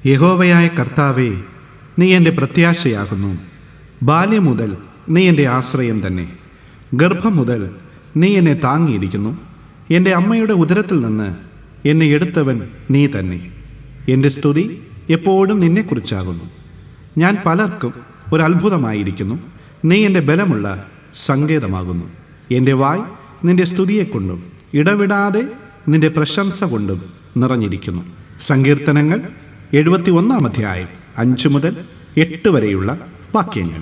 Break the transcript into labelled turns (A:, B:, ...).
A: യഹോവയായ കർത്താവേ, നീ എൻ്റെ പ്രത്യാശയാകുന്നു. ബാല്യം മുതൽ നീ എൻ്റെ ആശ്രയം തന്നെ. ഗർഭം മുതൽ നീ എന്നെ താങ്ങിയിരിക്കുന്നു. എൻ്റെ അമ്മയുടെ ഉദരത്തിൽ നിന്ന് എന്നെ എടുത്തവൻ നീ തന്നെ. എൻ്റെ സ്തുതി എപ്പോഴും നിന്നെക്കുറിച്ചാകുന്നു. ഞാൻ പലർക്കും ഒരത്ഭുതമായിരിക്കുന്നു. നീ എൻ്റെ ബലമുള്ള സങ്കേതമാകുന്നു. എൻ്റെ വായ് നിൻ്റെ സ്തുതിയെക്കൊണ്ടും ഇടവിടാതെ നിൻ്റെ പ്രശംസ കൊണ്ടും നിറഞ്ഞിരിക്കുന്നു. സങ്കീർത്തനങ്ങൾ 71 അധ്യായം 5 മുതൽ 8 വരെയുള്ള വാക്യങ്ങൾ.